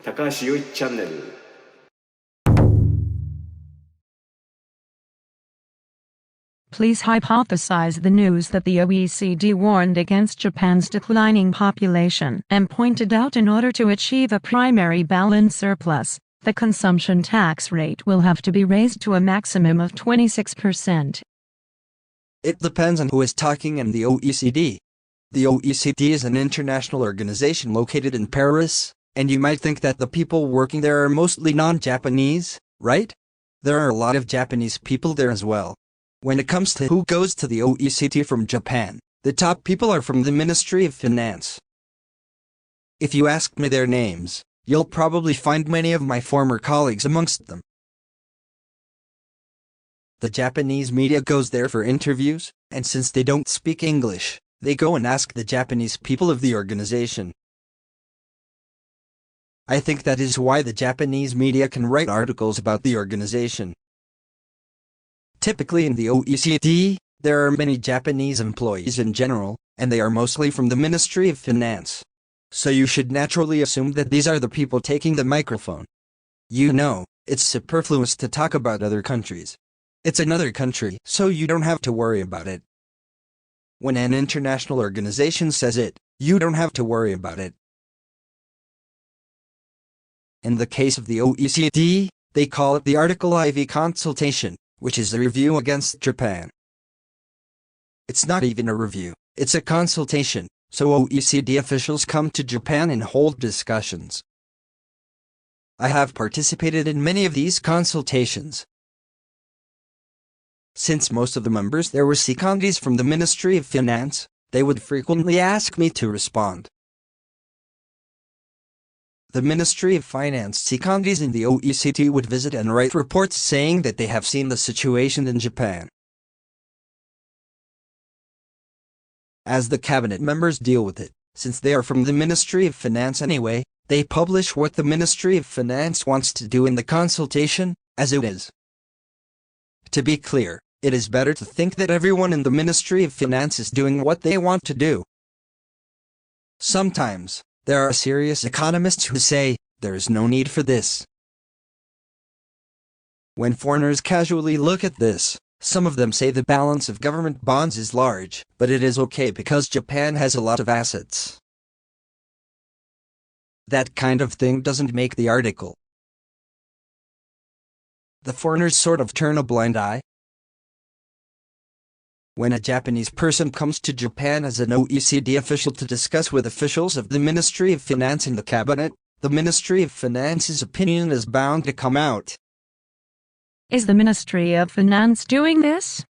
高橋よいチャンネル。 Please hypothesize the news that the OECD warned against Japan's declining population and pointed out in order to achieve a primary balance surplus, the consumption tax rate will have to be raised to a maximum of 26%. It depends on who is talking and the OECD. The OECD is an international organization located in Paris, and you might think that the people working there are mostly non-Japanese, right? There are a lot of Japanese people there as well. When it comes to who goes to the OECD from Japan, the top people are from the Ministry of Finance. If you ask me their names, you'll probably find many of my former colleagues amongst them. The Japanese media goes there for interviews, and since they don't speak English, they go and ask the Japanese people of the organization. I think that is why the Japanese media can write articles about the organization. Typically in the OECD, there are many Japanese employees in general, and they are mostly from the Ministry of Finance. So you should naturally assume that these are the people taking the microphone. You know, it's superfluous to talk about other countries. It's another country, so you don't have to worry about it. When an international organization says it, you don't have to worry about it. In the case of the OECD, they call it the Article IV consultation, which is a review against Japan. It's not even a review, it's a consultation, so OECD officials come to Japan and hold discussions. I have participated in many of these consultations. Since most of the members there were secondees from the Ministry of Finance, they would frequently ask me to respond. The Ministry of Finance secondees in the OECD would visit and write reports saying that they have seen the situation in Japan. As the cabinet members deal with it, since they are from the Ministry of Finance anyway, they publish what the Ministry of Finance wants to do in the consultation, as it is. To be clear, it is better to think that everyone in the Ministry of Finance is doing what they want to do. Sometimes, there are serious economists who say, there is no need for this. When foreigners casually look at this, some of them say the balance of government bonds is large, but it is okay because Japan has a lot of assets. That kind of thing doesn't make the article. The foreigners sort of turn a blind eye. When a Japanese person comes to Japan as an OECD official to discuss with officials of the Ministry of Finance in the cabinet, the Ministry of Finance's opinion is bound to come out. Is the Ministry of Finance doing this?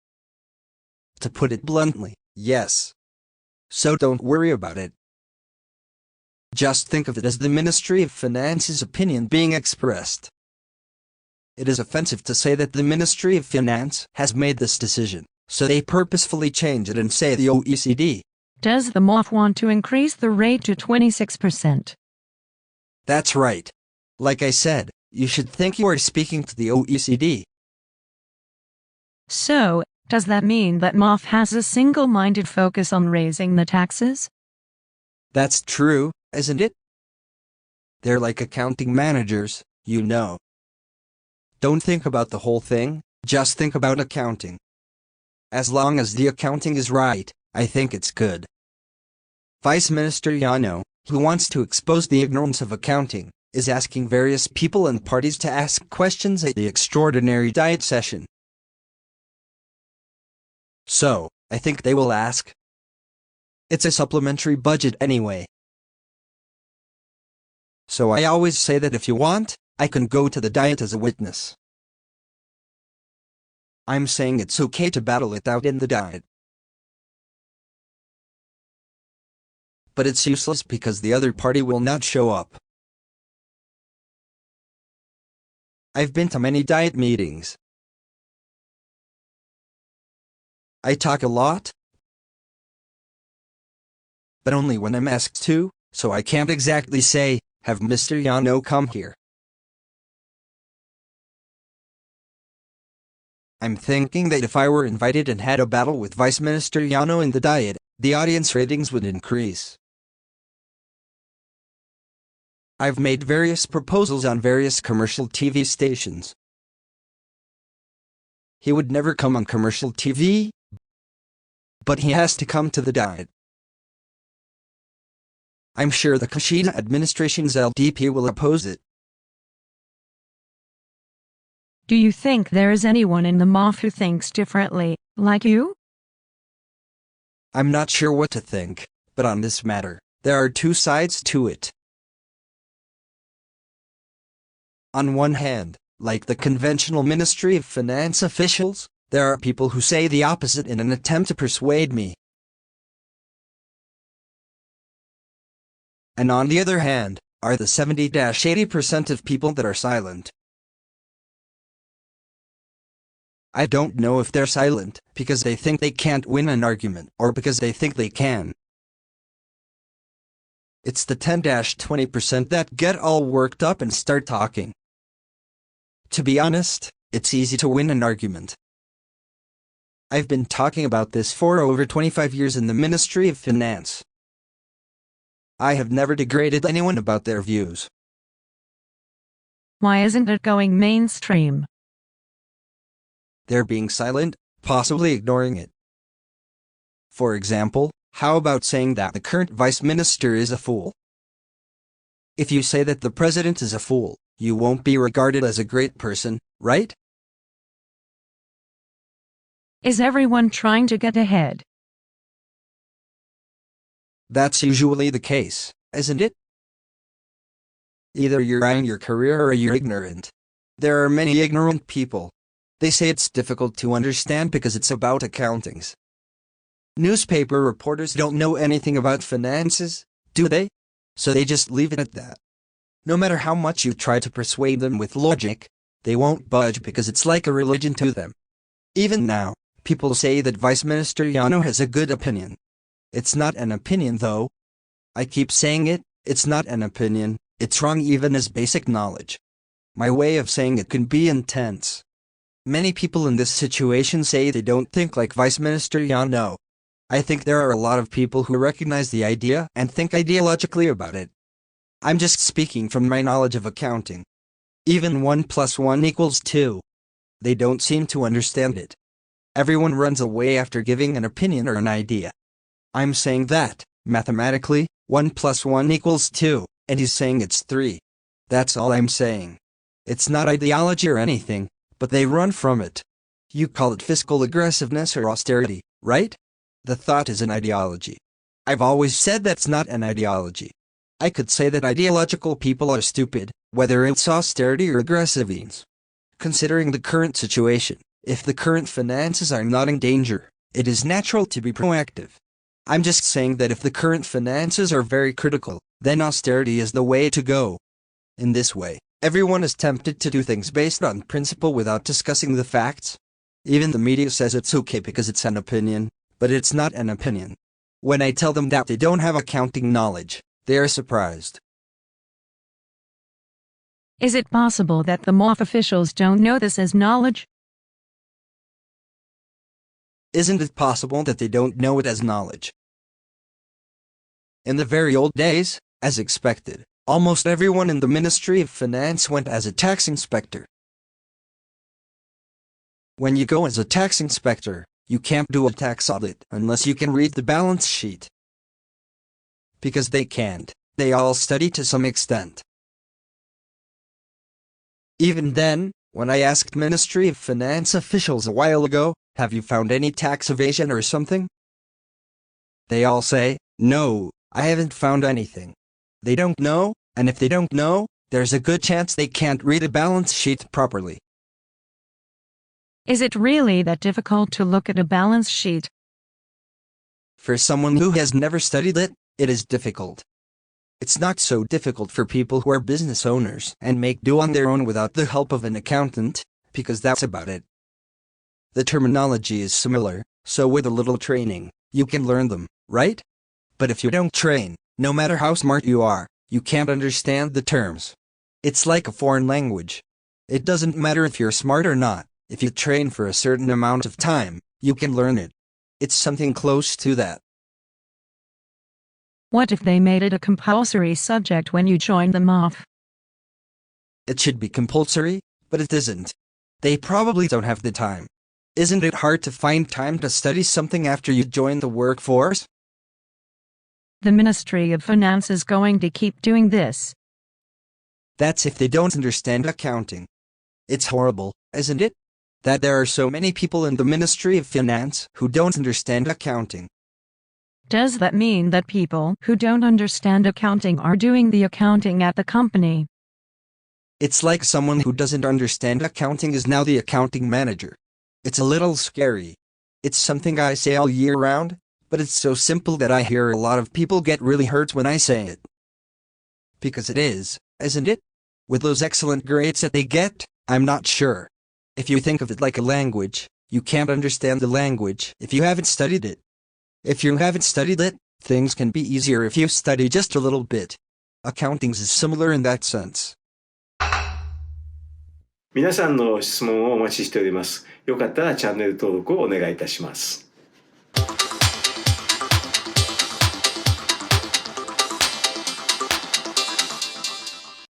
To put it bluntly, yes. So don't worry about it. Just think of it as the Ministry of Finance's opinion being expressed. It is offensive to say that the Ministry of Finance has made this decision, so they purposefully change it and say the OECD. Does the MOF want to increase the rate to 26%? That's right. Like I said, you should think you are speaking to the OECD. So, does that mean that MOF has a single-minded focus on raising the taxes? That's true, isn't it? They're like accounting managers, you know. Don't think about the whole thing, just think about accounting. As long as the accounting is right, I think it's good. Vice Minister Yano, who wants to expose the ignorance of accounting, is asking various people and parties to ask questions at the extraordinary diet session. So, I think they will ask. It's a supplementary budget anyway. So I always say that if you want, I can go to the diet as a witness. I'm saying it's okay to battle it out in the diet. But it's useless because the other party will not show up. I've been to many diet meetings. I talk a lot, but only when I'm asked to, so I can't exactly say, have Mr. Yano come here. I'm thinking that if I were invited and had a battle with Vice Minister Yano in the diet, the audience ratings would increase. I've made various proposals on various commercial TV stations. He would never come on commercial TV, but he has to come to the diet. I'm sure the Kishida administration's LDP will oppose it. Do you think there is anyone in the MoF who thinks differently, like you? I'm not sure what to think, but on this matter, there are two sides to it. On one hand, like the conventional Ministry of Finance officials, there are people who say the opposite in an attempt to persuade me. And on the other hand, are the 70-80% of people that are silent. I don't know if they're silent because they think they can't win an argument or because they think they can. It's the 10-20% that get all worked up and start talking. To be honest, it's easy to win an argument. I've been talking about this for over 25 years in the Ministry of Finance. I have never degraded anyone about their views. Why isn't it going mainstream? They're being silent, possibly ignoring it. For example, how about saying that the current vice minister is a fool? If you say that the president is a fool, you won't be regarded as a great person, right? Is everyone trying to get ahead? That's usually the case, isn't it? Either you're eyeing your career or you're ignorant. There are many ignorant people. They say it's difficult to understand because it's about accountings. Newspaper reporters don't know anything about finances, do they? So they just leave it at that. No matter how much you try to persuade them with logic, they won't budge because it's like a religion to them. Even now, people say that Vice Minister Yano has a good opinion. It's not an opinion though. I keep saying it, it's not an opinion, it's wrong even as basic knowledge. My way of saying it can be intense. Many people in this situation say they don't think like Vice Minister Yano. I think there are a lot of people who recognize the idea and think ideologically about it. I'm just speaking from my knowledge of accounting. Even 1 + 1 = 2. They don't seem to understand it. Everyone runs away after giving an opinion or an idea. I'm saying that, mathematically, 1 + 1 = 2, and he's saying it's 3. That's all I'm saying. It's not ideology or anything, but they run from it. You call it fiscal aggressiveness or austerity, right? The thought is an ideology. I've always said that's not an ideology. I could say that ideological people are stupid, whether it's austerity or aggressiveness. Considering the current situation, if the current finances are not in danger, it is natural to be proactive. I'm just saying that if the current finances are very critical, then austerity is the way to go. In this way, everyone is tempted to do things based on principle without discussing the facts. Even the media says it's okay because it's an opinion, but it's not an opinion. When I tell them that they don't have accounting knowledge, they are surprised. Is it possible that the MoF officials don't know this as knowledge? Isn't it possible that they don't know it as knowledge? In the very old days, as expected, almost everyone in the Ministry of Finance went as a tax inspector. When you go as a tax inspector, you can't do a tax audit unless you can read the balance sheet. Because they can't, they all study to some extent. Even then, when I asked Ministry of Finance officials a while ago, have you found any tax evasion or something? They all say, no, I haven't found anything. They don't know, and if they don't know, there's a good chance they can't read a balance sheet properly. Is it really that difficult to look at a balance sheet? For someone who has never studied it, it is difficult. It's not so difficult for people who are business owners and make do on their own without the help of an accountant, because that's about it. The terminology is similar, so with a little training, you can learn them, right? But if you don't train, no matter how smart you are, you can't understand the terms. It's like a foreign language. It doesn't matter if you're smart or not, if you train for a certain amount of time, you can learn it. It's something close to that. What if they made it a compulsory subject when you joined them off? It should be compulsory, but it isn't. They probably don't have the time. Isn't it hard to find time to study something after you join the workforce? The Ministry of Finance is going to keep doing this. That's if they don't understand accounting. It's horrible, isn't it? That there are so many people in the Ministry of Finance who don't understand accounting. Does that mean that people who don't understand accounting are doing the accounting at the company? It's like someone who doesn't understand accounting is now the accounting manager. It's a little scary. It's something I say all year round, but it's so simple that I hear a lot of people get really hurt when I say it. Because it is, isn't it? With those excellent grades that they get, I'm not sure. If you think of it like a language, you can't understand the language if you haven't studied it. If you haven't studied it, things can be easier if you study just a little bit. Accounting is similar in that sense. 皆さんの質問をお待ちしております。よかったらチャンネル登録をお願いいたします。